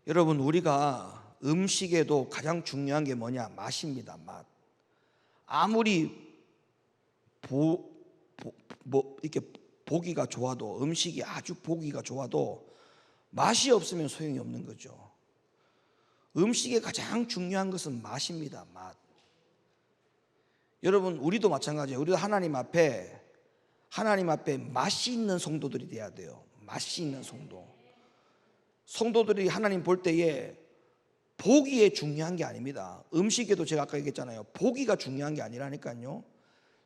여러분, 우리가 음식에도 가장 중요한 게 뭐냐? 맛입니다. 맛. 아무리 이렇게 보기가 좋아도, 음식이 아주 보기가 좋아도 맛이 없으면 소용이 없는 거죠. 음식에 가장 중요한 것은 맛입니다. 맛. 여러분, 우리도 마찬가지예요. 우리도 하나님 앞에 맛이 있는 성도들이 돼야 돼요. 맛이 있는 성도. 성도들이 하나님 볼 때에 보기에 중요한 게 아닙니다. 음식에도 제가 아까 얘기했잖아요. 보기가 중요한 게 아니라니까요.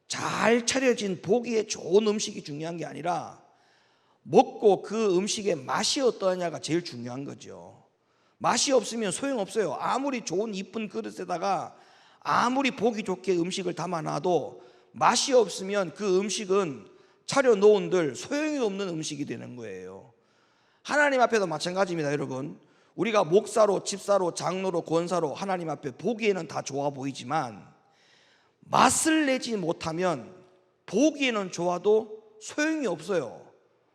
잘 차려진 보기에 좋은 음식이 중요한 게 아니라 먹고 그 음식의 맛이 어떠냐가 제일 중요한 거죠. 맛이 없으면 소용없어요. 아무리 좋은 이쁜 그릇에다가 아무리 보기 좋게 음식을 담아놔도 맛이 없으면 그 음식은 차려놓은들 소용이 없는 음식이 되는 거예요. 하나님 앞에도 마찬가지입니다. 여러분, 우리가 목사로, 집사로, 장로로, 권사로 하나님 앞에 보기에는 다 좋아 보이지만 맛을 내지 못하면 보기에는 좋아도 소용이 없어요.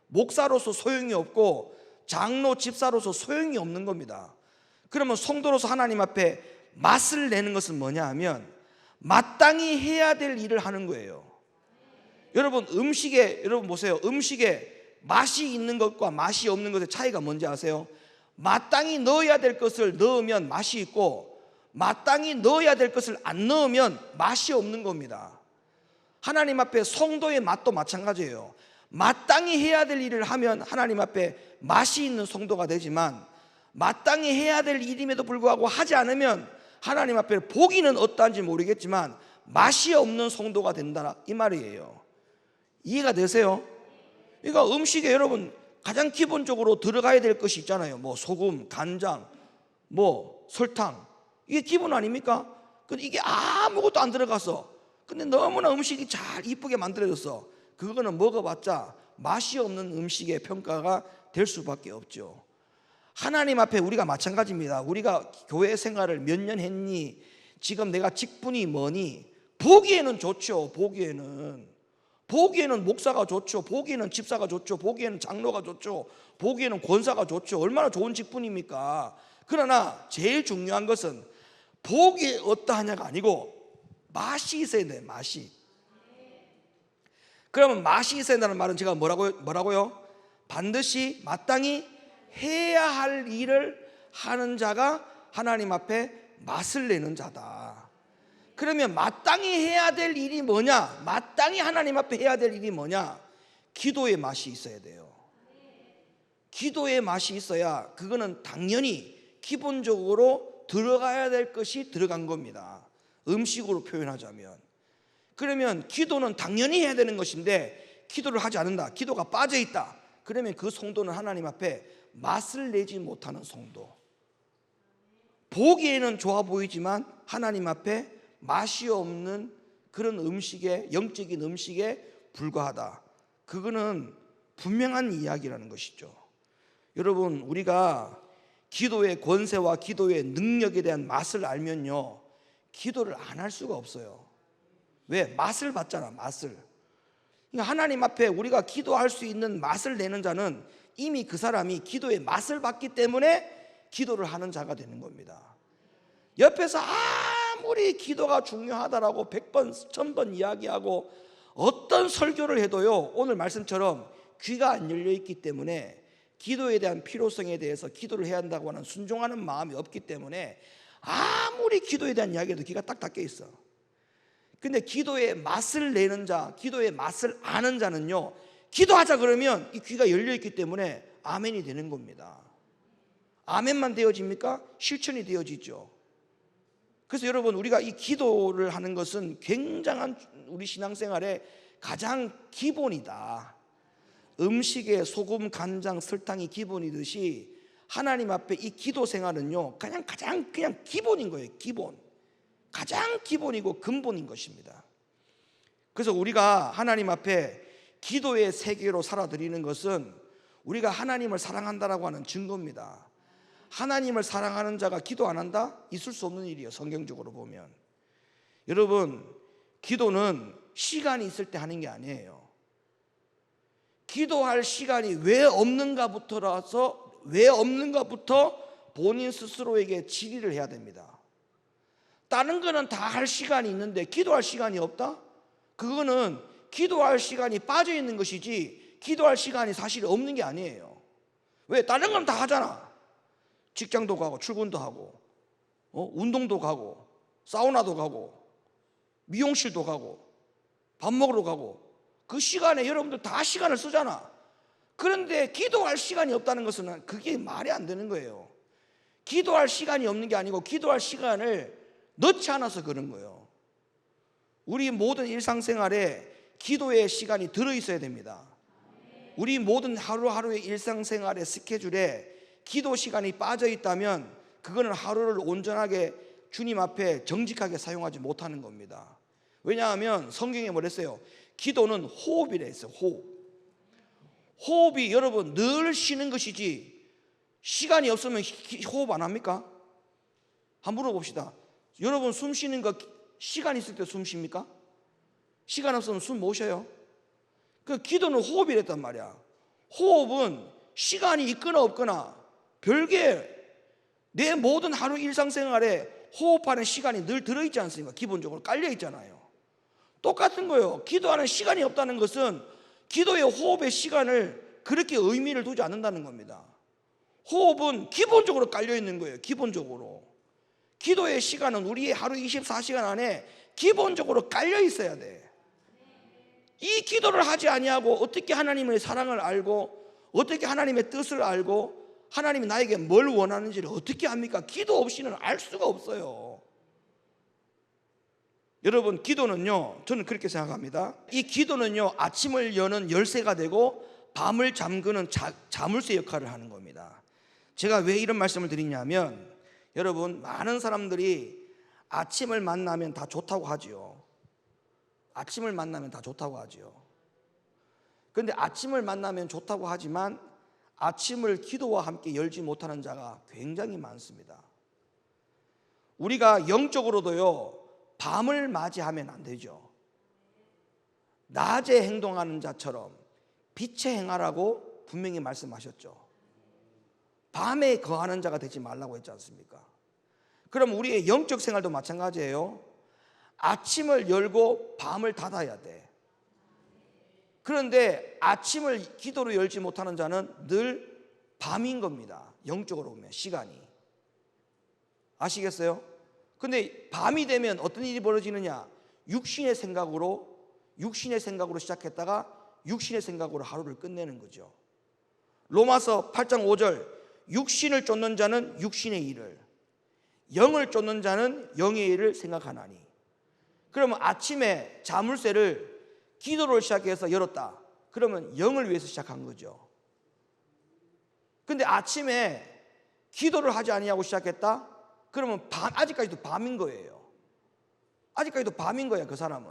목사로서 소용이 없고 장로, 집사로서 소용이 없는 겁니다. 그러면 성도로서 하나님 앞에 맛을 내는 것은 뭐냐 하면 마땅히 해야 될 일을 하는 거예요. 여러분, 여러분 보세요. 음식에 맛이 있는 것과 맛이 없는 것의 차이가 뭔지 아세요? 마땅히 넣어야 될 것을 넣으면 맛이 있고 마땅히 넣어야 될 것을 안 넣으면 맛이 없는 겁니다. 하나님 앞에 성도의 맛도 마찬가지예요. 마땅히 해야 될 일을 하면 하나님 앞에 맛이 있는 성도가 되지만 마땅히 해야 될 일임에도 불구하고 하지 않으면 하나님 앞에 보기는 어떠한지 모르겠지만 맛이 없는 성도가 된다, 이 말이에요. 이해가 되세요? 그러니까 음식에 여러분 가장 기본적으로 들어가야 될 것이 있잖아요. 뭐 소금, 간장, 뭐 설탕, 이게 기본 아닙니까? 근데 이게 아무것도 안 들어가서 근데 너무나 음식이 잘 이쁘게 만들어졌어. 그거는 먹어봤자 맛이 없는 음식의 평가가 될 수밖에 없죠. 하나님 앞에 우리가 마찬가지입니다. 우리가 교회 생활을 몇 년 했니? 지금 내가 직분이 뭐니? 보기에는 좋죠. 보기에는 목사가 좋죠. 보기에는 집사가 좋죠. 보기에는 장로가 좋죠. 보기에는 권사가 좋죠. 얼마나 좋은 직분입니까? 그러나 제일 중요한 것은 보기에 어떠하냐가 아니고 맛이 있어야 돼요. 맛이. 그러면 맛이 있어야 된다는 말은 제가 뭐라고요? 반드시 마땅히 해야 할 일을 하는 자가 하나님 앞에 맛을 내는 자다. 그러면 마땅히 해야 될 일이 뭐냐? 마땅히 하나님 앞에 해야 될 일이 뭐냐? 기도의 맛이 있어야 돼요. 기도의 맛이 있어야 그거는 당연히 기본적으로 들어가야 될 것이 들어간 겁니다. 음식으로 표현하자면. 그러면 기도는 당연히 해야 되는 것인데 기도를 하지 않는다, 기도가 빠져있다, 그러면 그 성도는 하나님 앞에 맛을 내지 못하는 성도. 보기에는 좋아 보이지만 하나님 앞에 맛이 없는 그런 음식에, 영적인 음식에 불과하다. 그거는 분명한 이야기라는 것이죠. 여러분, 우리가 기도의 권세와 기도의 능력에 대한 맛을 알면요, 기도를 안 할 수가 없어요. 왜? 맛을 봤잖아, 맛을. 그러니까 하나님 앞에 우리가 기도할 수 있는 맛을 내는 자는 이미 그 사람이 기도의 맛을 봤기 때문에 기도를 하는 자가 되는 겁니다. 옆에서 아무리 기도가 중요하다라고 100번, 1000번 이야기하고 어떤 설교를 해도요, 오늘 말씀처럼 귀가 안 열려 있기 때문에 기도에 대한 필요성에 대해서 기도를 해야 한다고 하는 순종하는 마음이 없기 때문에 아무리 기도에 대한 이야기해도 귀가 딱 닫혀 있어. 근데 기도의 맛을 내는 자, 기도의 맛을 아는 자는요, 기도하자 그러면 이 귀가 열려 있기 때문에 아멘이 되는 겁니다. 아멘만 되어집니까? 실천이 되어지죠. 그래서 여러분, 우리가 이 기도를 하는 것은 굉장한 우리 신앙생활의 가장 기본이다. 음식에 소금, 간장, 설탕이 기본이듯이 하나님 앞에 이 기도 생활은요, 가장 기본인 거예요. 기본. 가장 기본이고 근본인 것입니다. 그래서 우리가 하나님 앞에 기도의 세계로 살아드리는 것은 우리가 하나님을 사랑한다라고 하는 증거입니다. 하나님을 사랑하는 자가 기도 안 한다? 있을 수 없는 일이에요. 성경적으로 보면. 여러분, 기도는 시간이 있을 때 하는 게 아니에요. 기도할 시간이 왜 없는가부터 본인 스스로에게 질의를 해야 됩니다. 다른 거는 다 할 시간이 있는데 기도할 시간이 없다? 그거는 기도할 시간이 빠져 있는 것이지 기도할 시간이 사실 없는 게 아니에요. 왜? 다른 건 다 하잖아. 직장도 가고 출근도 하고 운동도 가고 사우나도 가고 미용실도 가고 밥 먹으러 가고 그 시간에 여러분들 다 시간을 쓰잖아. 그런데 기도할 시간이 없다는 것은 그게 말이 안 되는 거예요. 기도할 시간이 없는 게 아니고 기도할 시간을 넣지 않아서 그런 거예요. 우리 모든 일상생활에 기도의 시간이 들어있어야 됩니다. 우리 모든 하루하루의 일상생활의 스케줄에 기도 시간이 빠져 있다면 그거는 하루를 온전하게 주님 앞에 정직하게 사용하지 못하는 겁니다. 왜냐하면 성경에 뭐랬어요? 기도는 호흡이라 했어요. 호흡이 여러분 늘 쉬는 것이지 시간이 없으면 호흡 안 합니까? 한번 물어봅시다. 여러분 숨 쉬는 거 시간 있을 때 숨 쉽니까? 시간 없으면 숨 못 쉬어요. 그 기도는 호흡이랬단 말이야. 호흡은 시간이 있거나 없거나 별개 내 모든 하루 일상생활에 호흡하는 시간이 늘 들어있지 않습니까? 기본적으로 깔려 있잖아요. 똑같은 거예요. 기도하는 시간이 없다는 것은 기도의 호흡의 시간을 그렇게 의미를 두지 않는다는 겁니다. 호흡은 기본적으로 깔려 있는 거예요. 기본적으로. 기도의 시간은 우리의 하루 24시간 안에 기본적으로 깔려 있어야 돼. 이 기도를 하지 아니하고 어떻게 하나님의 사랑을 알고 어떻게 하나님의 뜻을 알고 하나님이 나에게 뭘 원하는지를 어떻게 합니까? 기도 없이는 알 수가 없어요. 여러분 기도는요, 저는 그렇게 생각합니다. 이 기도는요, 아침을 여는 열쇠가 되고 밤을 잠그는 자물쇠 역할을 하는 겁니다. 제가 왜 이런 말씀을 드리냐면, 여러분 많은 사람들이 아침을 만나면 다 좋다고 하지요. 아침을 만나면 다 좋다고 하지요. 그런데 아침을 만나면 좋다고 하지만 아침을 기도와 함께 열지 못하는 자가 굉장히 많습니다. 우리가 영적으로도요, 밤을 맞이하면 안 되죠. 낮에 행동하는 자처럼 빛에 행하라고 분명히 말씀하셨죠. 밤에 거하는 자가 되지 말라고 했지 않습니까? 그럼 우리의 영적 생활도 마찬가지예요. 아침을 열고 밤을 닫아야 돼. 그런데 아침을 기도로 열지 못하는 자는 늘 밤인 겁니다. 영적으로 보면 시간이. 아시겠어요? 근데 밤이 되면 어떤 일이 벌어지느냐? 육신의 생각으로 시작했다가 육신의 생각으로 하루를 끝내는 거죠. 로마서 8장 5절, 육신을 쫓는 자는 육신의 일을, 영을 쫓는 자는 영의 일을 생각하나니. 그러면 아침에 자물쇠를 기도를 시작해서 열었다. 그러면 영을 위해서 시작한 거죠. 근데 아침에 기도를 하지 아니하고 시작했다? 그러면 아직까지도 밤인 거예요. 아직까지도 밤인 거예요, 그 사람은.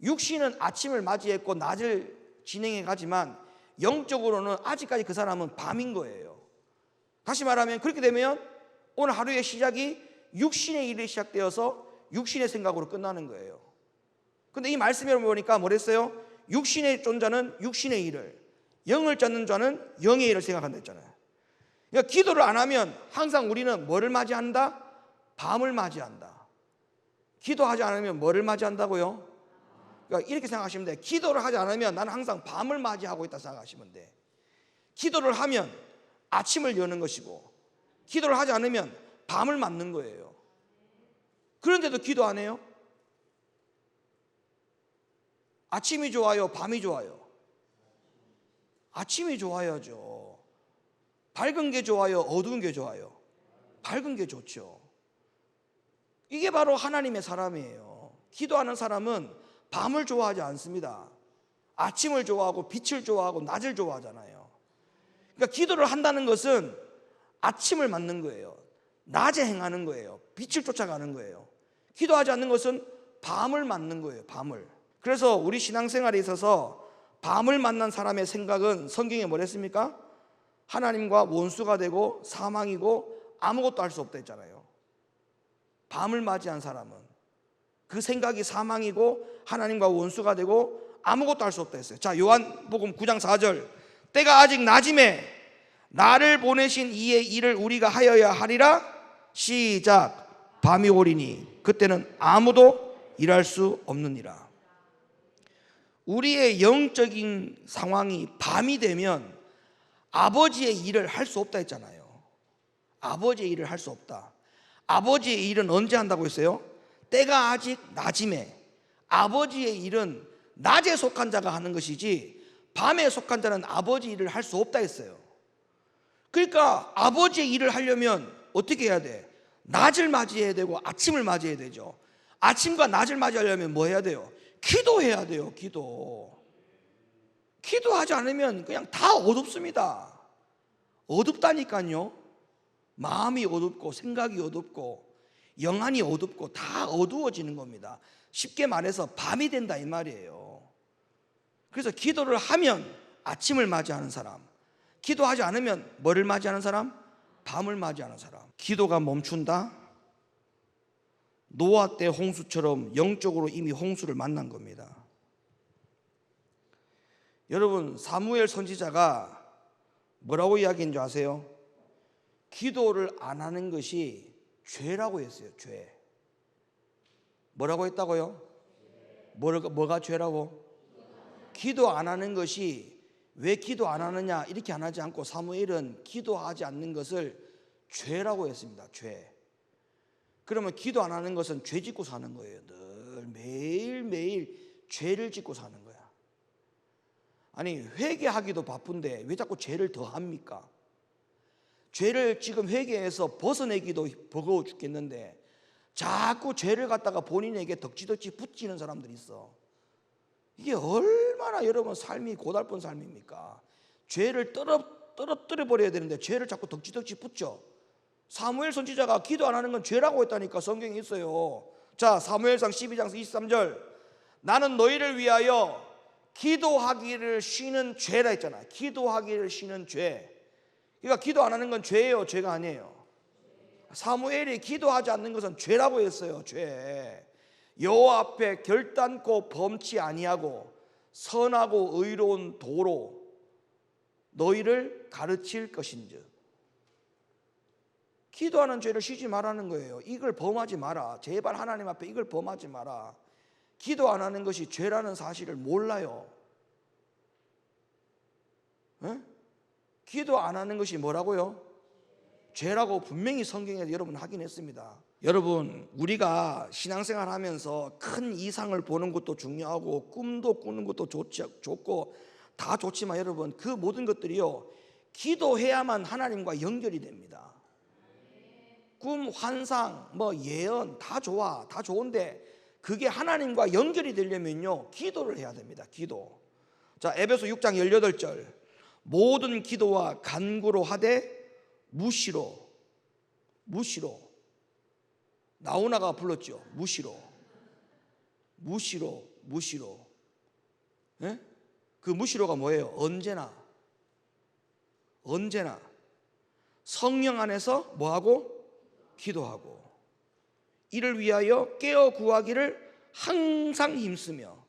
육신은 아침을 맞이했고 낮을 진행해 가지만 영적으로는 아직까지 그 사람은 밤인 거예요. 다시 말하면 그렇게 되면 오늘 하루의 시작이 육신의 일이 시작되어서 육신의 생각으로 끝나는 거예요. 근데 이 말씀을 보니까 뭐랬어요? 육신의 쫓자는 육신의 일을, 영을 쫓는 자는 영의 일을 생각한다 했잖아요. 그러니까 기도를 안 하면 항상 우리는 뭐를 맞이한다? 밤을 맞이한다. 기도하지 않으면 뭐를 맞이한다고요? 그러니까 이렇게 생각하시면 돼. 기도를 하지 않으면 나는 항상 밤을 맞이하고 있다 생각하시면 돼. 기도를 하면 아침을 여는 것이고 기도를 하지 않으면 밤을 맞는 거예요. 그런데도 기도 안 해요? 아침이 좋아요? 밤이 좋아요? 아침이 좋아야죠. 밝은 게 좋아요? 어두운 게 좋아요? 밝은 게 좋죠. 이게 바로 하나님의 사람이에요. 기도하는 사람은 밤을 좋아하지 않습니다. 아침을 좋아하고 빛을 좋아하고 낮을 좋아하잖아요. 그러니까 기도를 한다는 것은 아침을 맞는 거예요. 낮에 행하는 거예요. 빛을 쫓아가는 거예요. 기도하지 않는 것은 밤을 맞는 거예요. 밤을. 그래서 우리 신앙생활에 있어서 밤을 만난 사람의 생각은 성경에 뭐랬습니까? 하나님과 원수가 되고 사망이고 아무것도 할 수 없다 했잖아요. 밤을 맞이한 사람은 그 생각이 사망이고 하나님과 원수가 되고 아무것도 할 수 없다 했어요. 자, 요한복음 9장 4절, 때가 아직 낮임에 나를 보내신 이의 일을 우리가 하여야 하리라. 시작. 밤이 오리니 그때는 아무도 일할 수 없느니라. 우리의 영적인 상황이 밤이 되면 아버지의 일을 할 수 없다 했잖아요. 아버지의 일을 할 수 없다. 아버지의 일은 언제 한다고 했어요? 때가 아직 낮임에. 아버지의 일은 낮에 속한 자가 하는 것이지 밤에 속한 자는 아버지 일을 할 수 없다 했어요. 그러니까 아버지의 일을 하려면 어떻게 해야 돼? 낮을 맞이해야 되고 아침을 맞이해야 되죠. 아침과 낮을 맞이하려면 뭐 해야 돼요? 기도해야 돼요. 기도하지 않으면 그냥 다 어둡습니다. 어둡다니까요. 마음이 어둡고 생각이 어둡고 영안이 어둡고 다 어두워지는 겁니다. 쉽게 말해서 밤이 된다 이 말이에요. 그래서 기도를 하면 아침을 맞이하는 사람, 기도하지 않으면 뭐를 맞이하는 사람? 밤을 맞이하는 사람. 기도가 멈춘다? 노아 때 홍수처럼 영적으로 이미 홍수를 만난 겁니다. 여러분, 사무엘 선지자가 뭐라고 이야기한 줄 아세요? 기도를 안 하는 것이 죄라고 했어요. 죄. 뭐라고 했다고요? 뭐가 죄라고? 기도 안 하는 것이, 왜 기도 안 하느냐 이렇게 안 하지 않고 사무엘은 기도하지 않는 것을 죄라고 했습니다. 죄. 그러면 기도 안 하는 것은 죄 짓고 사는 거예요. 늘 매일매일 죄를 짓고 사는 거야. 아니, 회개하기도 바쁜데 왜 자꾸 죄를 더 합니까? 죄를 지금 회개해서 벗어내기도 버거워 죽겠는데 자꾸 죄를 갖다가 본인에게 덕지덕지 붙이는 사람들이 있어. 이게 얼마나 여러분 삶이 고달픈 삶입니까? 죄를 떨어뜨려 버려야 되는데 죄를 자꾸 덕지덕지 붙여. 사무엘 선지자가 기도 안 하는 건 죄라고 했다니까 성경에 있어요. 자, 사무엘상 12장 23절. 나는 너희를 위하여 기도하기를 쉬는 죄라 했잖아. 기도하기를 쉬는 죄. 그러니까 기도 안 하는 건 죄예요, 죄가 아니에요. 사무엘이 기도하지 않는 것은 죄라고 했어요. 죄. 여호와 앞에 결단코 범치 아니하고 선하고 의로운 도로 너희를 가르칠 것인즉. 기도하는 죄를 쉬지 말라는 거예요. 이걸 범하지 마라. 제발 하나님 앞에 이걸 범하지 마라. 기도 안 하는 것이 죄라는 사실을 몰라요. 에? 기도 안 하는 것이 뭐라고요? 죄라고 분명히 성경에서 여러분 확인했습니다. 여러분, 우리가 신앙생활 하면서 큰 이상을 보는 것도 중요하고 꿈도 꾸는 것도 좋고 다 좋지만 여러분, 그 모든 것들이요, 기도해야만 하나님과 연결이 됩니다. 꿈, 환상, 예언 다 좋아, 다 좋은데 그게 하나님과 연결이 되려면요, 기도를 해야 됩니다. 기도. 자, 에베소 6장 18절. 모든 기도와 간구로 하되 무시로. 나오나가 불렀죠. 무시로. 예? 그 무시로가 뭐예요? 언제나 성령 안에서 뭐하고? 기도하고 이를 위하여 깨어 구하기를 항상 힘쓰며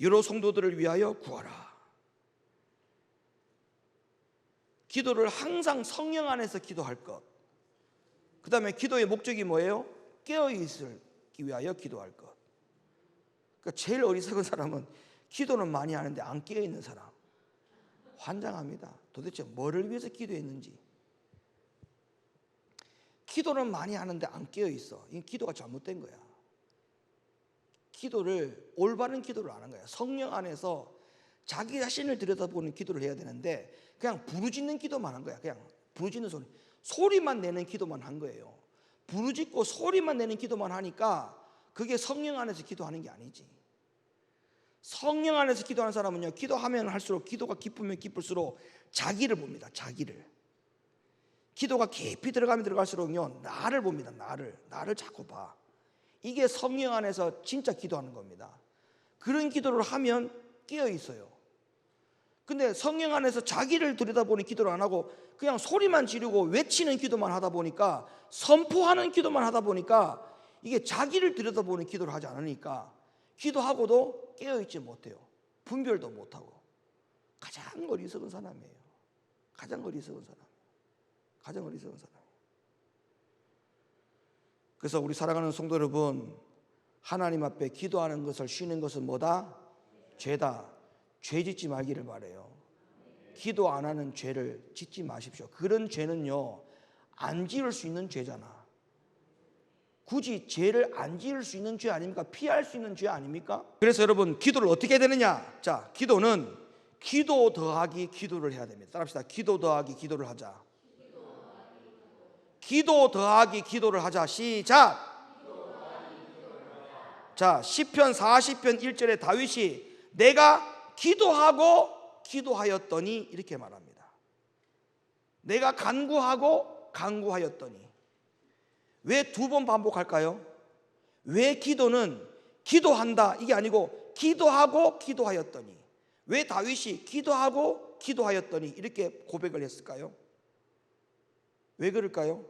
여러 성도들을 위하여 구하라. 기도를 항상 성령 안에서 기도할 것. 그 다음에 기도의 목적이 뭐예요? 깨어있기 위하여 기도할 것. 그러니까 제일 어리석은 사람은 기도는 많이 하는데 안 깨어있는 사람. 환장합니다. 도대체 뭐를 위해서 기도했는지. 기도는 많이 하는데 안 깨어있어. 이 기도가 잘못된 거야. 올바른 기도를 안 한 거야. 성령 안에서 자기 자신을 들여다보는 기도를 해야 되는데 그냥 부르짖는 기도만 한 거야. 그냥 부르짖는 소리만 내는 기도만 한 거예요. 부르짖고 소리만 내는 기도만 하니까 그게 성령 안에서 기도하는 게 아니지. 성령 안에서 기도하는 사람은요, 기도하면 할수록, 기도가 깊으면 깊을수록 자기를 봅니다. 자기를. 기도가 깊이 들어가면 들어갈수록요, 나를 봅니다. 나를 자꾸 봐. 이게 성령 안에서 진짜 기도하는 겁니다. 그런 기도를 하면 깨어 있어요. 근데 성령 안에서 자기를 들여다보는 기도를 안 하고 그냥 소리만 지르고 외치는 기도만 하다 보니까, 선포하는 기도만 하다 보니까 이게 자기를 들여다보는 기도를 하지 않으니까 기도하고도 깨어있지 못해요. 분별도 못하고. 가장 어리석은 사람이에요. 가장 어리석은 사람. 가장 어리석은 사람. 그래서 우리 사랑하는 성도 여러분, 하나님 앞에 기도하는 것을 쉬는 것은 뭐다? 죄다. 죄 짓지 말기를 바라요. 기도 안 하는 죄를 짓지 마십시오. 그런 죄는요, 안 지을 수 있는 죄잖아. 굳이 죄를 안 지을 수 있는 죄 아닙니까? 피할 수 있는 죄 아닙니까? 그래서 여러분, 기도를 어떻게 해야 되느냐? 자, 기도는 기도 더하기 기도를 해야 됩니다. 따라합시다. 기도 더하기 기도를 하자. 기도 더하기 기도를 하자. 시작. 자, 시편 40편 1절에 다윗이 내가 기도하고 기도하였더니 이렇게 말합니다. 내가 간구하고 간구하였더니. 왜 두 번 반복할까요? 왜 기도는 기도한다 이게 아니고 기도하고 기도하였더니, 왜 다윗이 기도하고 기도하였더니 이렇게 고백을 했을까요? 왜 그럴까요?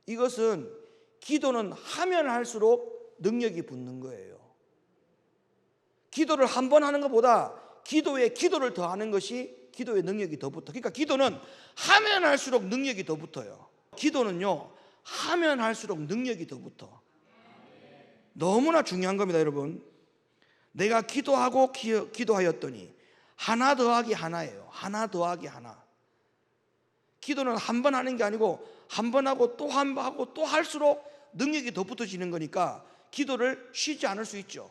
이것은 기도는 하면 할수록 능력이 붙는 거예요. 기도를 한 번 하는 것보다 기도에 기도를 더하는 것이 기도의 능력이 더 붙어. 그러니까 기도는 하면 할수록 능력이 더 붙어요. 기도는요, 하면 할수록 능력이 더 붙어. 너무나 중요한 겁니다, 여러분. 내가 기도하고 기도하였더니 하나 더하기 하나예요. 하나 더하기 하나. 기도는 한 번 하는 게 아니고 한 번 하고 또 한 번 하고 또 할수록 능력이 더 붙어지는 거니까 기도를 쉬지 않을 수 있죠.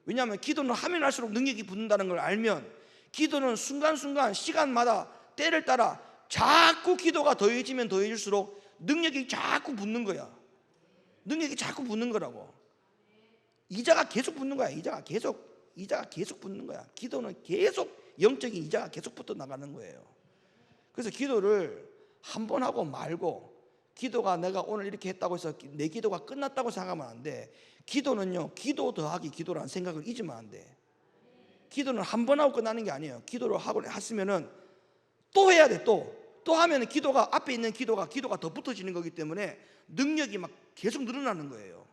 왜냐하면 기도는 하면 할수록 능력이 붙는다는 걸 알면 기도는 순간순간 시간마다 때를 따라 자꾸 기도가 더해지면 더해질수록 능력이 자꾸 붙는 거야. 능력이 자꾸 붙는 거라고. 이자가 계속 붙는 거야. 이자가 계속 붙는 거야. 기도는 계속 영적인 이자가 계속 붙어 나가는 거예요. 그래서 기도를 한 번 하고 말고, 기도가 내가 오늘 이렇게 했다고 해서 내 기도가 끝났다고 생각하면 안 돼. 기도는요, 기도 더하기 기도라는 생각을 잊으면 안 돼. 기도는 한 번 하고 끝나는 게 아니에요. 기도를 하고 했으면은 또 해야 돼. 또 하면 기도가 앞에 있는 기도가 더 붙어지는 거기 때문에 능력이 막 계속 늘어나는 거예요.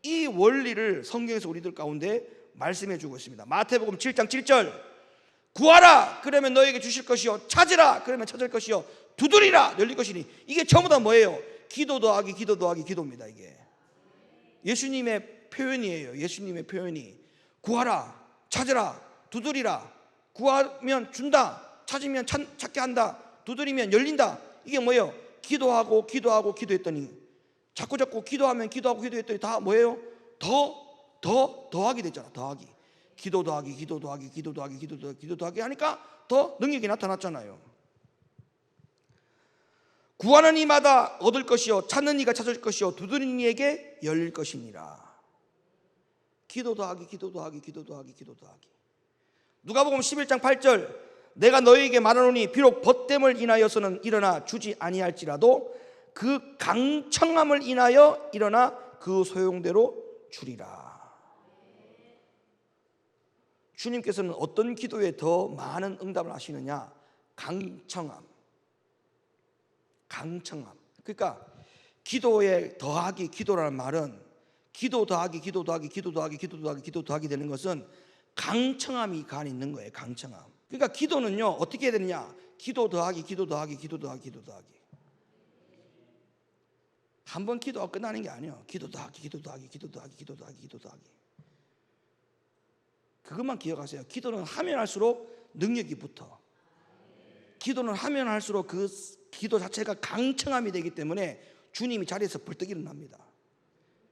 이 원리를 성경에서 우리들 가운데 말씀해 주고 있습니다. 마태복음 7장 7절, 구하라 그러면 너에게 주실 것이요, 찾으라 그러면 찾을 것이요, 두드리라 열릴 것이니. 이게 전부 다 뭐예요? 기도 더하기 기도 더하기 기도입니다. 이게 예수님의 표현이에요. 예수님의 표현이 구하라, 찾으라, 두드리라. 구하면 준다, 찾으면 찾게 한다, 두드리면 열린다. 이게 뭐예요? 기도하고 기도하고 기도했더니, 자꾸 기도하면 기도하고 기도했더니 다 뭐예요? 더하게 됐잖아. 더하기. 기도 더하기 기도 더하기 기도 더하기 기도 더하기 기도 더하기 하니까 더 능력이 나타났잖아요. 구하는 이마다 얻을 것이요, 찾는 이가 찾을 것이요, 두드리는 이에게 열릴 것이니라. 기도 더하기 기도 더하기 기도 더하기 기도 더하기. 누가복음 11장 8절, 내가 너희에게 말하노니 비록 벗됨을 인하여서는 일어나 주지 아니할지라도 그 강청함을 인하여 일어나 그 소용대로 주리라. 주님께서는 어떤 기도에 더 많은 응답을 하시느냐? 강청함. 그러니까 기도에 더하기 기도라는 말은 기도 더하기 기도 더하기 기도 더하기 기도 더하기 기도 더하기 되는 것은 강청함이 간에 있는 거예요. 강청함. 그러니까 기도는요, 어떻게 해야 되느냐? 기도 더하기 기도 더하기 기도 더하기 기도 더하기. 한 번 기도가 끝나는 게 아니에요. 기도 더하기 기도 더하기 기도 더하기 기도 더하기 기도 더하기. 그것만 기억하세요. 기도는 하면 할수록 능력이 붙어. 기도는 하면 할수록 그 기도 자체가 강청함이 되기 때문에 주님이 자리에서 벌떡 일어납니다.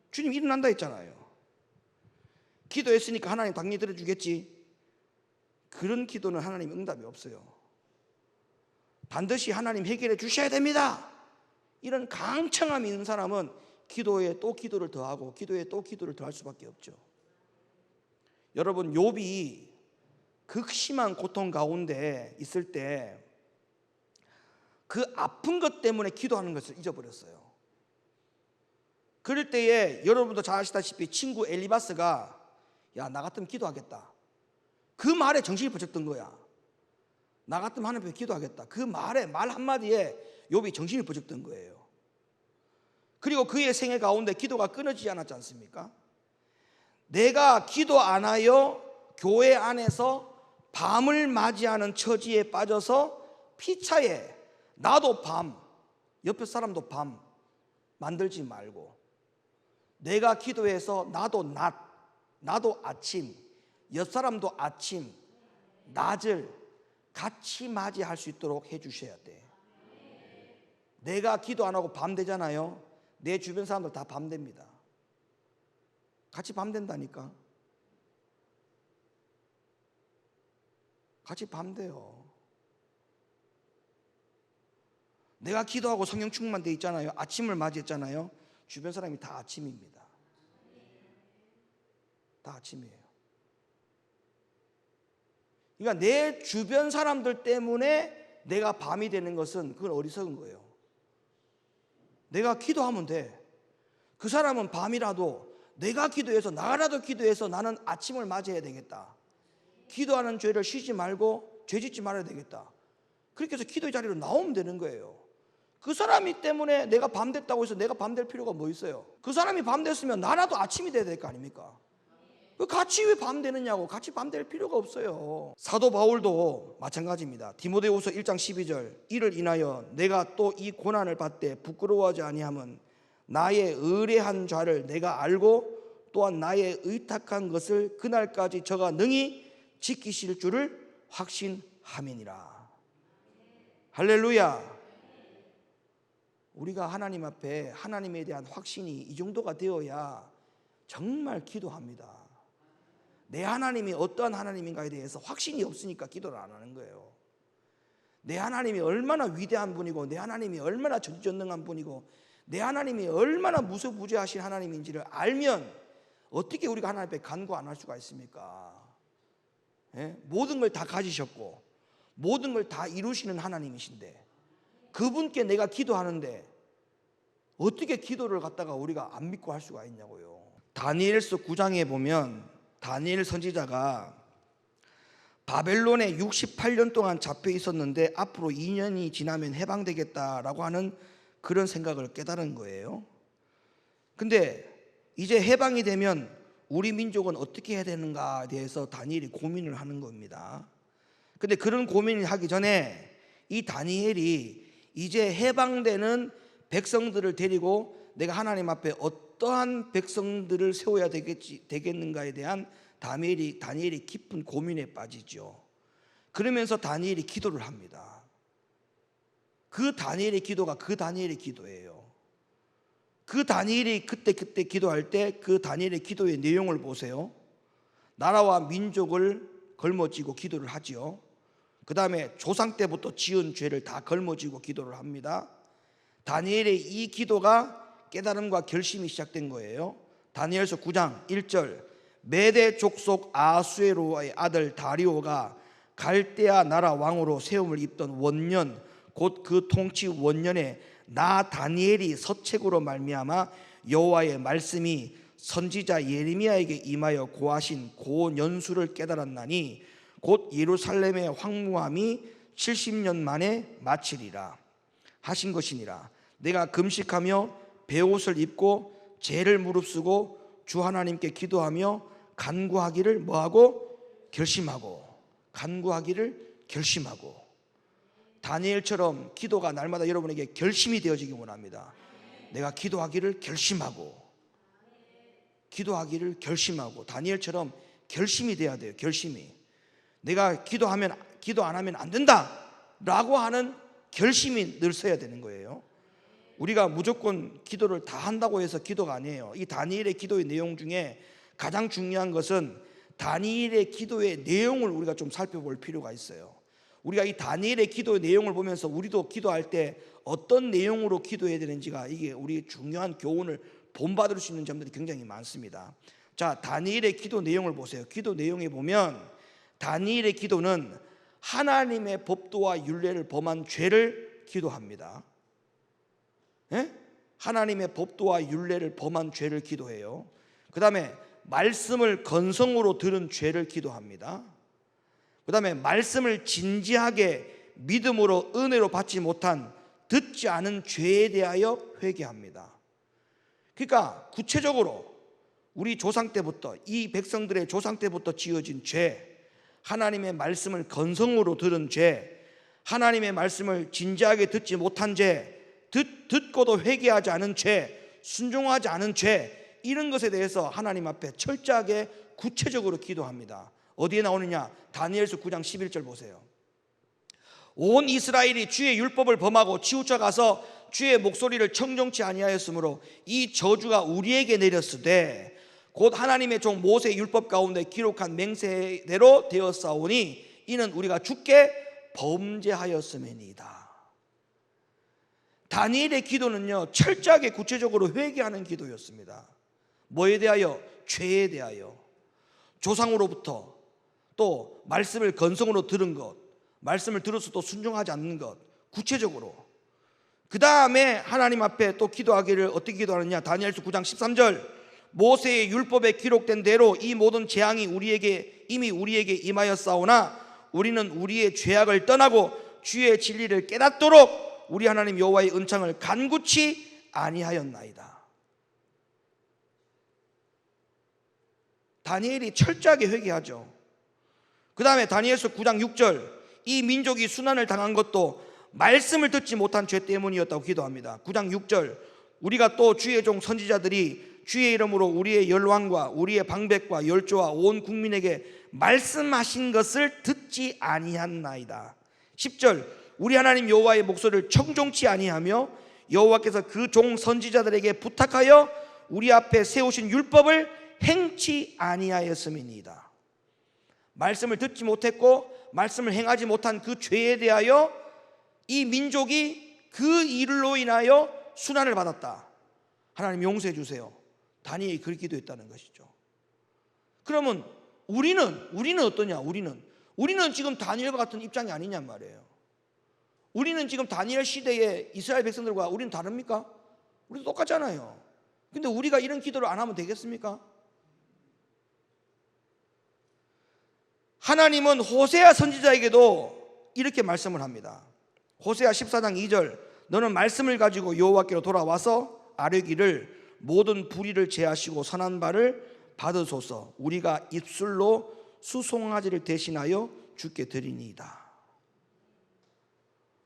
주님 일어난다 했잖아요. 기도했으니까 하나님 당연히 들어주겠지. 그런 기도는 하나님 응답이 없어요. 반드시 하나님 해결해 주셔야 됩니다. 이런 강청함이 있는 사람은 기도에 또 기도를 더하고 기도에 또 기도를 더할 수밖에 없죠. 여러분, 욥이 극심한 고통 가운데 있을 때 그 아픈 것 때문에 기도하는 것을 잊어버렸어요. 그럴 때에 여러분도 잘 아시다시피 친구 엘리바스가 야, 나 같으면 기도하겠다. 그 말에 정신이 번쩍든 거야. 나 같으면 하나님 앞에 기도하겠다. 그 말에, 말 한마디에 욥이 정신이 번쩍든 거예요. 그리고 그의 생애 가운데 기도가 끊어지지 않았지 않습니까? 내가 기도 안 하여 교회 안에서 밤을 맞이하는 처지에 빠져서 피차에 나도 밤, 옆에 사람도 밤 만들지 말고, 내가 기도해서 나도 낮, 나도 아침, 옆 사람도 아침, 낮을 같이 맞이할 수 있도록 해주셔야 돼. 내가 기도 안 하고 밤 되잖아요. 내 주변 사람들 다 밤 됩니다. 같이 밤 된다니까. 같이 밤 돼요. 내가 기도하고 성령 충만돼 있잖아요. 아침을 맞이했잖아요. 주변 사람이 다 아침입니다. 다 아침이에요. 그러니까 내 주변 사람들 때문에 내가 밤이 되는 것은 그건 어리석은 거예요. 내가 기도하면 돼. 그 사람은 밤이라도 내가 기도해서, 나라도 기도해서 나는 아침을 맞이해야 되겠다. 기도하는 죄를 쉬지 말고 죄 짓지 말아야 되겠다. 그렇게 해서 기도의 자리로 나오면 되는 거예요. 그 사람이 때문에 내가 밤 됐다고 해서 내가 밤 될 필요가 뭐 있어요? 그 사람이 밤 됐으면 나라도 아침이 돼야 될 거 아닙니까? 같이 왜 밤 되느냐고. 같이 밤 될 필요가 없어요. 사도 바울도 마찬가지입니다. 디모데후서 1장 12절, 이를 인하여 내가 또 이 고난을 받되 부끄러워하지 아니함은 나의 의뢰한 자를 내가 알고 또한 나의 의탁한 것을 그날까지 저가 능히 지키실 줄을 확신함이니라. 할렐루야. 우리가 하나님 앞에 하나님에 대한 확신이 이 정도가 되어야 정말 기도합니다. 내 하나님이 어떠한 하나님인가에 대해서 확신이 없으니까 기도를 안 하는 거예요. 내 하나님이 얼마나 위대한 분이고, 내 하나님이 얼마나 전지전능한 분이고, 내 하나님이 얼마나 무소부재하신 하나님인지를 알면 어떻게 우리가 하나님 앞에 간구 안 할 수가 있습니까? 예? 모든 걸 다 가지셨고 모든 걸 다 이루시는 하나님이신데 그분께 내가 기도하는데 어떻게 기도를 갖다가 우리가 안 믿고 할 수가 있냐고요. 다니엘서 9장에 보면 다니엘 선지자가 바벨론에 68년 동안 잡혀 있었는데 앞으로 2년이 지나면 해방되겠다라고 하는 그런 생각을 깨달은 거예요. 근데 이제 해방이 되면 우리 민족은 어떻게 해야 되는가에 대해서 다니엘이 고민을 하는 겁니다. 근데 그런 고민을 하기 전에 이 다니엘이 이제 해방되는 백성들을 데리고 내가 하나님 앞에 어떠한 백성들을 세워야 되겠는가에 대한 다니엘이 깊은 고민에 빠지죠. 그러면서 다니엘이 기도를 합니다. 그 다니엘의 기도가 그 다니엘의 기도예요. 그 다니엘이 그때 기도할 때 그 다니엘의 기도의 내용을 보세요. 나라와 민족을 걸머쥐고 기도를 하지요. 그 다음에 조상 때부터 지은 죄를 다 걸머쥐고 기도를 합니다. 다니엘의 이 기도가 깨달음과 결심이 시작된 거예요. 다니엘서 9장 1절, 메대 족속 아수에로의 아들 다리오가 갈대아 나라 왕으로 세움을 입던 원년, 곧 그 통치 원년에 나 다니엘이 서책으로 말미암아 여호와의 말씀이 선지자 예레미야에게 임하여 고하신 고 연수를 깨달았나니 곧 예루살렘의 황무함이 70년 만에 마치리라 하신 것이니라. 내가 금식하며 베옷을 입고 죄를 무릅쓰고 주 하나님께 기도하며 간구하기를 뭐하고? 결심하고. 간구하기를 결심하고. 다니엘처럼 기도가 날마다 여러분에게 결심이 되어지기 원합니다. 내가 기도하기를 결심하고, 기도하기를 결심하고. 다니엘처럼 결심이 돼야 돼요. 결심이. 내가 기도 안 하면 안 된다 라고 하는 결심이 늘 서야 되는 거예요. 우리가 무조건 기도를 다 한다고 해서 기도가 아니에요. 이 다니엘의 기도의 내용 중에 가장 중요한 것은 다니엘의 기도의 내용을 우리가 좀 살펴볼 필요가 있어요. 우리가 이 다니엘의 기도의 내용을 보면서 우리도 기도할 때 어떤 내용으로 기도해야 되는지가 이게 우리 중요한 교훈을 본받을 수 있는 점들이 굉장히 많습니다. 자, 다니엘의 기도 내용을 보세요. 기도 내용에 보면 다니엘의 기도는 하나님의 법도와 율례를 범한 죄를 기도합니다. 예? 하나님의 법도와 율례를 범한 죄를 기도해요. 그 다음에 말씀을 건성으로 들은 죄를 기도합니다. 그 다음에 말씀을 진지하게 믿음으로 은혜로 받지 못한 듣지 않은 죄에 대하여 회개합니다. 그러니까 구체적으로 우리 조상 때부터, 이 백성들의 조상 때부터 지어진 죄, 하나님의 말씀을 건성으로 들은 죄, 하나님의 말씀을 진지하게 듣지 못한 죄, 듣고도 회개하지 않은 죄, 순종하지 않은 죄, 이런 것에 대해서 하나님 앞에 철저하게 구체적으로 기도합니다. 어디에 나오느냐? 다니엘서 9장 11절 보세요. 온 이스라엘이 주의 율법을 범하고 치우쳐 가서 주의 목소리를 청종치 아니하였으므로 이 저주가 우리에게 내렸으되 곧 하나님의 종 모세의 율법 가운데 기록한 맹세대로 되었사오니 이는 우리가 주께 범죄하였음이니이다. 다니엘의 기도는요, 철저하게 구체적으로 회개하는 기도였습니다. 뭐에 대하여? 죄에 대하여. 조상으로부터, 또 말씀을 건성으로 들은 것, 말씀을 들어서도 순종하지 않는 것, 구체적으로. 그 다음에 하나님 앞에 또 기도하기를 어떻게 기도하느냐? 다니엘서 9장 13절, 모세의 율법에 기록된 대로 이 모든 재앙이 이미 우리에게 임하였사오나 우리는 우리의 죄악을 떠나고 주의 진리를 깨닫도록 우리 하나님 여호와의 은창을 간구치 아니하였나이다. 다니엘이 철저하게 회개하죠. 그 다음에 다니엘서 9장 6절, 이 민족이 순환을 당한 것도 말씀을 듣지 못한 죄 때문이었다고 기도합니다. 9장 6절, 우리가 또 주의 종 선지자들이 주의 이름으로 우리의 열왕과 우리의 방백과 열조와 온 국민에게 말씀하신 것을 듣지 아니했나이다. 10절, 우리 하나님 여호와의 목소리를 청종치 아니하며 여호와께서 그 종 선지자들에게 부탁하여 우리 앞에 세우신 율법을 행치 아니하였음이니이다. 말씀을 듣지 못했고 말씀을 행하지 못한 그 죄에 대하여 이 민족이 그 일로 인하여 순환을 받았다. 하나님 용서해 주세요. 다니엘이 그렇게 기도했다는 것이죠. 그러면 우리는 어떠냐? 우리는 지금 다니엘과 같은 입장이 아니냔 말이에요. 우리는 지금 다니엘 시대의 이스라엘 백성들과 우리는 다릅니까? 우리도 똑같잖아요. 근데 우리가 이런 기도를 안 하면 되겠습니까? 하나님은 호세아 선지자에게도 이렇게 말씀을 합니다. 호세아 14장 2절, 너는 말씀을 가지고 여호와께로 돌아와서 아뢰기를 모든 불의를 제하시고 선한 바를 받으소서. 우리가 입술로 수송아지를 대신하여 주께 드리니이다.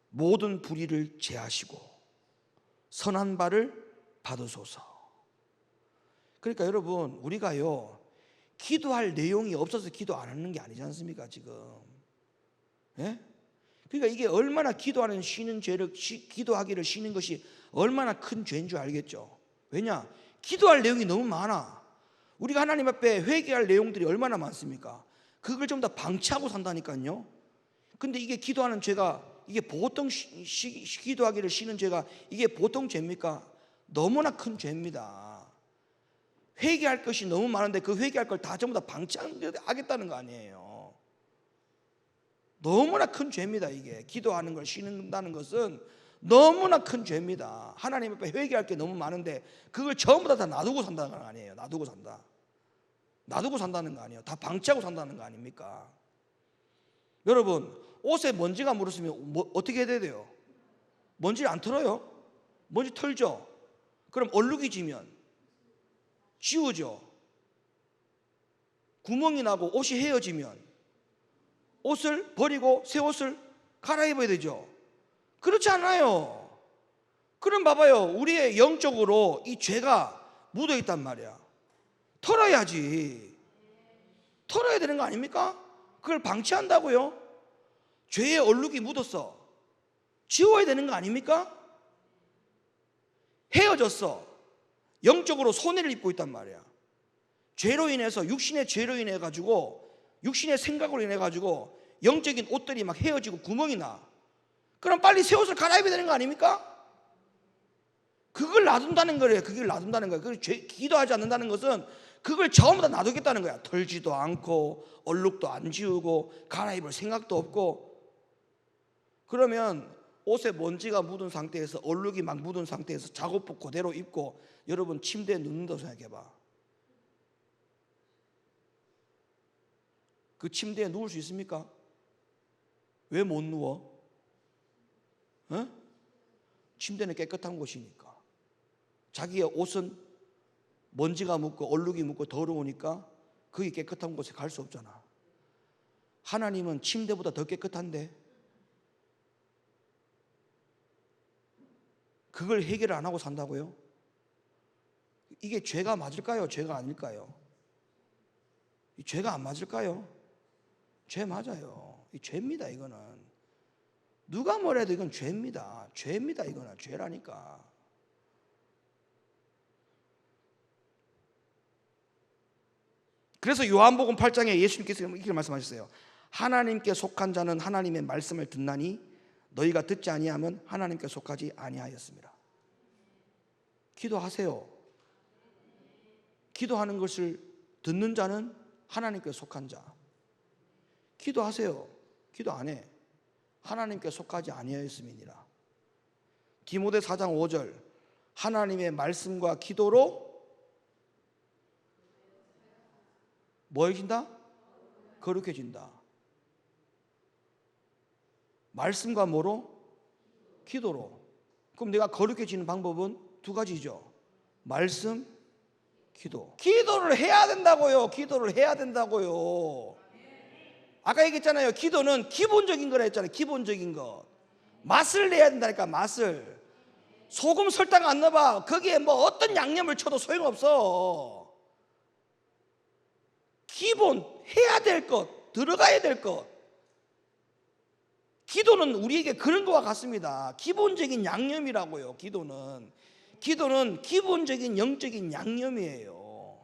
모든 불의를 제하시고 선한 바를 받으소서. 그러니까 여러분, 우리가요 기도할 내용이 없어서 기도 안 하는 게 아니지 않습니까 지금? 예? 그러니까 이게 얼마나 기도하기를 쉬는 것이 얼마나 큰 죄인 줄 알겠죠. 왜냐? 기도할 내용이 너무 많아. 우리가 하나님 앞에 회개할 내용들이 얼마나 많습니까? 그걸 좀 다 방치하고 산다니까요. 근데 이게 기도하는 죄가, 이게 보통 기도하기를 쉬는 죄가 이게 보통 죄입니까? 너무나 큰 죄입니다. 회개할 것이 너무 많은데 그 회개할 걸 다 전부 다 방치하겠다는 거 아니에요. 너무나 큰 죄입니다. 이게 기도하는 걸 쉬는다는 것은 너무나 큰 죄입니다. 하나님 앞에 회개할 게 너무 많은데 그걸 전부 다 놔두고 산다는 거 아니에요. 놔두고 산다는 거 아니에요. 다 방치하고 산다는 거 아닙니까? 여러분, 옷에 먼지가 묻었으면 어떻게 해야 돼요? 먼지를 안 털어요? 먼지 털죠? 그럼 얼룩이 지면 지우죠. 구멍이 나고 옷이 헤어지면 옷을 버리고 새 옷을 갈아입어야 되죠. 그렇지 않아요. 그럼 봐봐요, 우리의 영적으로 이 죄가 묻어있단 말이야. 털어야지. 털어야 되는 거 아닙니까? 그걸 방치한다고요? 죄의 얼룩이 묻었어. 지워야 되는 거 아닙니까? 헤어졌어. 영적으로 손해를 입고 있단 말이야. 죄로 인해서, 육신의 죄로 인해 가지고, 육신의 생각으로 인해 가지고 영적인 옷들이 막 헤어지고 구멍이 나. 그럼 빨리 새 옷을 갈아입어야 되는 거 아닙니까? 그걸 놔둔다는 거예요. 그걸 놔둔다는 거예요. 그걸 기도하지 않는다는 것은 그걸 전부 다 놔두겠다는 거야. 털지도 않고 얼룩도 안 지우고 갈아입을 생각도 없고. 그러면 옷에 먼지가 묻은 상태에서, 얼룩이 막 묻은 상태에서 작업복 그대로 입고 여러분 침대에 눕는다고 생각해봐. 그 침대에 누울 수 있습니까? 왜 못 누워? 어? 침대는 깨끗한 곳이니까. 자기의 옷은 먼지가 묻고 얼룩이 묻고 더러우니까 거기 깨끗한 곳에 갈 수 없잖아. 하나님은 침대보다 더 깨끗한데, 그걸 해결을 안 하고 산다고요? 이게 죄가 맞을까요? 죄가 아닐까요? 죄가 안 맞을까요? 죄 맞아요. 이 죄입니다. 이거는 누가 뭐래도 이건 죄입니다. 죄입니다. 이거는 죄라니까. 그래서 요한복음 8장에 예수님께서 이렇게 말씀하셨어요. 하나님께 속한 자는 하나님의 말씀을 듣나니 너희가 듣지 아니하면 하나님께 속하지 아니하였습니다. 기도하세요. 기도하는 것을 듣는 자는 하나님께 속한 자. 기도하세요. 기도 안 해. 하나님께 속하지 아니하였음이니라. 디모데 4장 5절 하나님의 말씀과 기도로 뭐해진다? 거룩해진다. 말씀과 뭐로? 기도로. 그럼 내가 거룩해지는 방법은 두 가지죠. 말씀, 기도. 기도를 해야 된다고요. 기도를 해야 된다고요. 아까 얘기했잖아요. 기도는 기본적인 거라 했잖아요. 기본적인 것. 맛을 내야 된다니까. 맛을. 소금 설탕 안 넣어봐. 거기에 뭐 어떤 양념을 쳐도 소용없어. 기본 해야 될 것, 들어가야 될 것. 기도는 우리에게 그런 것과 같습니다. 기본적인 양념이라고요. 기도는 기본적인 영적인 양념이에요.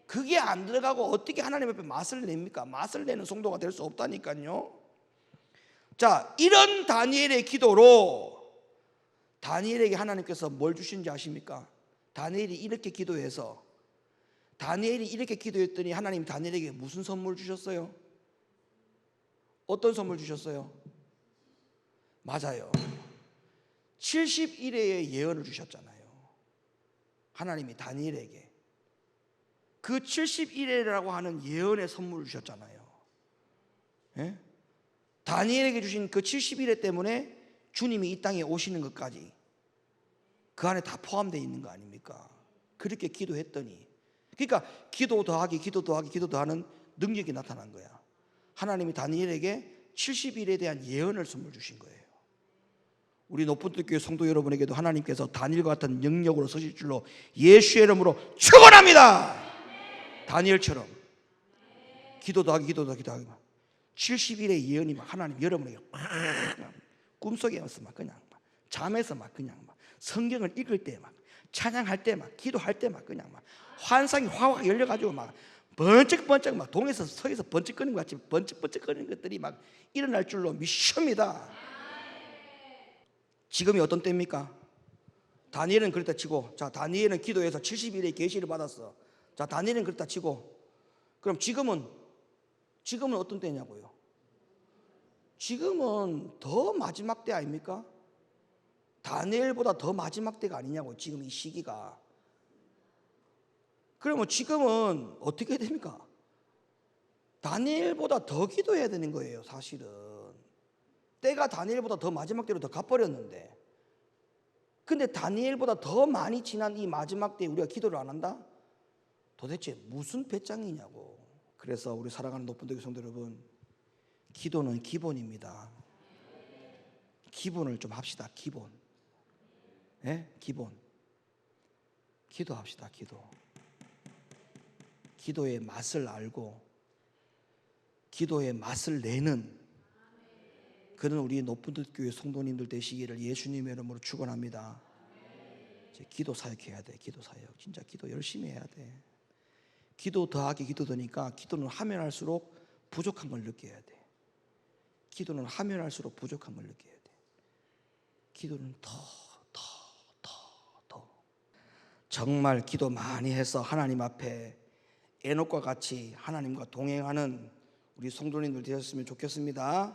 그게 안 들어가고 어떻게 하나님 앞에 맛을 냅니까? 맛을 내는 성도가 될 수 없다니까요. 자, 이런 다니엘의 기도로 다니엘에게 하나님께서 뭘 주신지 아십니까? 다니엘이 이렇게 기도했더니 하나님 다니엘에게 무슨 선물 주셨어요? 어떤 선물 주셨어요? 맞아요. 70일의 예언을 주셨잖아요. 하나님이 다니엘에게 그 70일이라고 하는 예언의 선물을 주셨잖아요. 예? 다니엘에게 주신 그 70일에 때문에 주님이 이 땅에 오시는 것까지 그 안에 다 포함되어 있는 거 아닙니까? 그렇게 기도했더니, 그러니까 기도 더하는 능력이 나타난 거야. 하나님이 다니엘에게 70일에 대한 예언을 선물 주신 거예요. 우리 높은뜰교회 성도 여러분에게도 하나님께서 다니엘과 같은 영역으로 서실 줄로 예수의 이름으로 축원합니다. 다니엘처럼 기도 더하기 70일의 예언이 막 하나님 여러분에게 꿈속에 와서 막 그냥 막 잠에서 막 그냥 막 성경을 읽을 때 막 찬양할 때 막 기도할 때 막 그냥 막 환상이 확 열려가지고 막 번쩍번쩍 막 동에서 서에서 번쩍거리는 것 같이 번쩍번쩍거리는 것들이 막 일어날 줄로 믿습니다. 지금이 어떤 때입니까? 다니엘은 그렇다 치고, 자, 다니엘은 기도해서 70일의 계시를 받았어. 자, 다니엘은 그렇다 치고, 그럼 지금은 어떤 때냐고요? 지금은 더 마지막 때 아닙니까? 다니엘보다 더 마지막 때가 아니냐고, 지금 이 시기가. 그러면 지금은 어떻게 됩니까? 다니엘보다 더 기도해야 되는 거예요, 사실은. 때가 다니엘보다 더 마지막 때로 더 가버렸는데, 근데 다니엘보다 더 많이 지난 이 마지막 때에 우리가 기도를 안 한다? 도대체 무슨 배짱이냐고. 그래서 우리 사랑하는 높은교회 성도 여러분, 기도는 기본입니다. 기본을 좀 합시다. 기본. 예? 기본. 기도합시다. 기도의 맛을 알고 기도의 맛을 내는 그런 우리 높은뜰교회 성도님들 되시기를 예수님의 이름으로 축원합니다. 기도 사역해야 돼. 기도 사역. 진짜 기도 열심히 해야 돼. 기도 더하기 기도되니까 기도는 하면 할수록 부족한 걸 느껴야 돼. 기도는 하면 할수록 부족한 걸 느껴야 돼. 기도는 더 정말 기도 많이 해서 하나님 앞에 에녹과 같이 하나님과 동행하는 우리 성도님들 되셨으면 좋겠습니다.